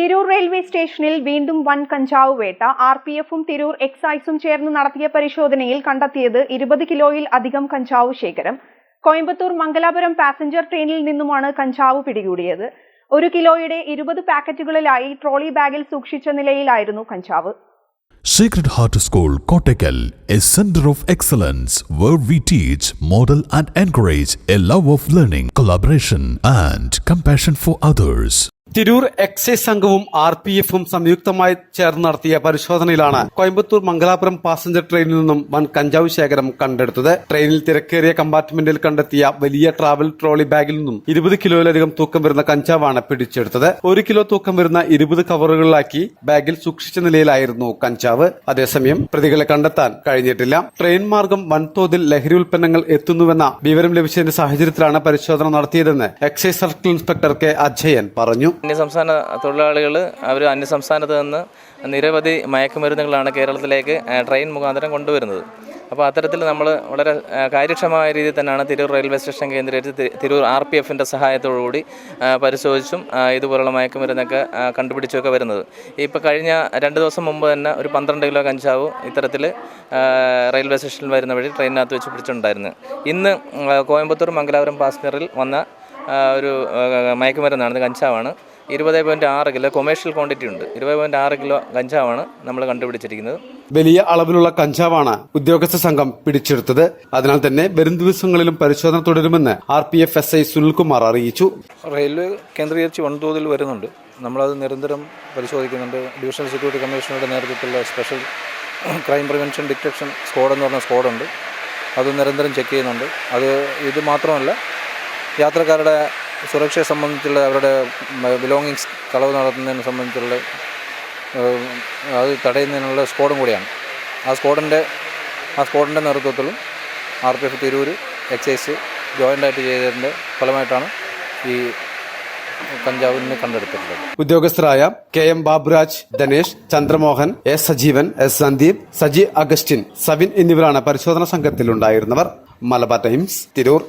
Tirur railway സ്റ്റേഷനിൽ വീണ്ടും വൻ കഞ്ചാവ് വേട്ട. RPFും തിരൂർ എക്സൈസും ചേർന്ന് നടത്തിയ പരിശോധനയിൽ കണ്ടെത്തിയത് 20 കിലോയിൽ അധികം കഞ്ചാവ് ശേഖരം. കോയമ്പത്തൂർ മംഗലാപുരം പാസഞ്ചർ ട്രെയിനിൽ നിന്നുമാണ് കഞ്ചാവ് പിടികൂടിയത്. 1 കിലോയുടെ 20 പാക്കറ്റുകളിലായി ട്രോളി ബാഗിൽ സൂക്ഷിച്ച നിലയിലായിരുന്നു കഞ്ചാവ്. Sacred Heart School, Kottakkal, a center of excellence where we teach, model and encourage a love of learning, collaboration and compassion for others. Tirur excise സംഘവും RPFും സംയുക്തമായി ചേർന്ന് നടത്തിയ പരിശോധനയിലാണ് കോയമ്പത്തൂർ മംഗലാപുരം പാസഞ്ചർ ട്രെയിനിൽ നിന്നും വൻ കഞ്ചാവ് ശേഖരം കണ്ടെടുത്തത്. ട്രെയിനിൽ തിരക്കേറിയ കമ്പാർട്ട്മെന്റിൽ കണ്ടെത്തിയ വലിയ ട്രാവൽ ട്രോളി ബാഗിൽ നിന്നും 20 കിലോയിലധികം തൂക്കം വരുന്ന കഞ്ചാവാണ് പിടിച്ചെടുത്തത്. 1 കിലോ തൂക്കം വരുന്ന 20 കവറുകളിലാക്കി ബാഗിൽ സൂക്ഷിച്ച നിലയിലായിരുന്നു കഞ്ചാവ്. അതേസമയം പ്രതികളെ കണ്ടെത്താൻ കഴിഞ്ഞിട്ടില്ല. ട്രെയിൻ മാർഗം വൻതോതിൽ ലഹരി ഉൽപ്പന്നങ്ങൾ എത്തുന്നുവെന്ന വിവരം ലഭിച്ചതിന്റെ സാഹചര്യത്തിലാണ് പരിശോധന നടത്തിയതെന്ന് excise circle inspector K Ajayan പറഞ്ഞു. അന്യസംസ്ഥാന തൊഴിലാളികൾ അവർ അന്യസംസ്ഥാനത്ത് നിന്ന് നിരവധി മയക്കുമരുന്നുകളാണ് കേരളത്തിലേക്ക് ട്രെയിൻ മുഖാന്തരം കൊണ്ടുവരുന്നത്. അപ്പോൾ അത്തരത്തിൽ നമ്മൾ വളരെ കാര്യക്ഷമമായ രീതിയിൽ തന്നെയാണ് തിരൂർ റെയിൽവേ സ്റ്റേഷൻ കേന്ദ്രീകരിച്ച് തിരൂർ RPFിൻ്റെ സഹായത്തോടുകൂടി പരിശോധിച്ചും ഇതുപോലുള്ള മയക്കുമരുന്നൊക്കെ കണ്ടുപിടിച്ചൊക്കെ വരുന്നത്. ഇപ്പോൾ കഴിഞ്ഞ 2 ദിവസം മുമ്പ് തന്നെ ഒരു 12 കിലോ കഞ്ചാവ് ഇത്തരത്തിൽ റെയിൽവേ സ്റ്റേഷനിൽ വരുന്ന വഴി ട്രെയിനിനകത്ത് വെച്ച് പിടിച്ചിട്ടുണ്ടായിരുന്നു. ഇന്ന് കോയമ്പത്തൂർ മംഗലാപുരം പാസഞ്ചറിൽ വന്ന ഒരു മയക്കുമരുന്നാണ്, കഞ്ചാവാണ്. 20.6 കിലോ കൊമേഴ്ഷ്യൽ ക്വാണ്ടിറ്റി ഉണ്ട്. 20.6 കിലോ കഞ്ചാവാണ് നമ്മൾ കണ്ടുപിടിച്ചിരിക്കുന്നത്. വലിയ അളവിലുള്ള കഞ്ചാവാണ് ഉദ്യോഗസ്ഥ സംഘം പിടിച്ചെടുത്തത്. അതിനാൽ തന്നെ വരും ദിവസങ്ങളിലും പരിശോധന തുടരുമെന്ന് RPF SI സുനിൽകുമാർ അറിയിച്ചു. റെയിൽവേ കേന്ദ്രീകരിച്ച് വൻതോതിൽ വരുന്നുണ്ട്. നമ്മളത് നിരന്തരം പരിശോധിക്കുന്നുണ്ട്. ഡിവിഷണൽ സെക്യൂരിറ്റി കമ്മീഷണറുടെ നേതൃത്വത്തിലുള്ള special crime prevention detection squad എന്ന് പറഞ്ഞ സ്ക്വാഡുണ്ട്. അത് നിരന്തരം ചെക്ക് ചെയ്യുന്നുണ്ട്. ഇത് മാത്രമല്ല, യാത്രക്കാരുടെ സുരക്ഷയെ സംബന്ധിച്ചുള്ള അവരുടെ ബിലോങ്ങിങ്സ് കളവ് നടത്തുന്നതിനെ സംബന്ധിച്ചുള്ള അത് തടയുന്നതിനുള്ള സ്ക്വാഡും കൂടിയാണ്. ആ സ്ക്വാഡിൻ്റെ നേതൃത്വത്തിലും RPF തിരൂർ എക്സൈസ് ജോയിൻ്റായിട്ട് ചെയ്തതിൻ്റെ ഫലമായിട്ടാണ് ഈ കഞ്ചാവിനെ കണ്ടെടുത്തിട്ടുള്ളത്. ഉദ്യോഗസ്ഥരായ KM Baburaj, Dhanesh, Chandramohan, S Sajeevan, S Sandeep, Saji Augustine, Savin എന്നിവരാണ് പരിശോധനാ സംഘത്തിലുണ്ടായിരുന്നവർ. മലബാർ ടൈംസ്, തിരൂർ.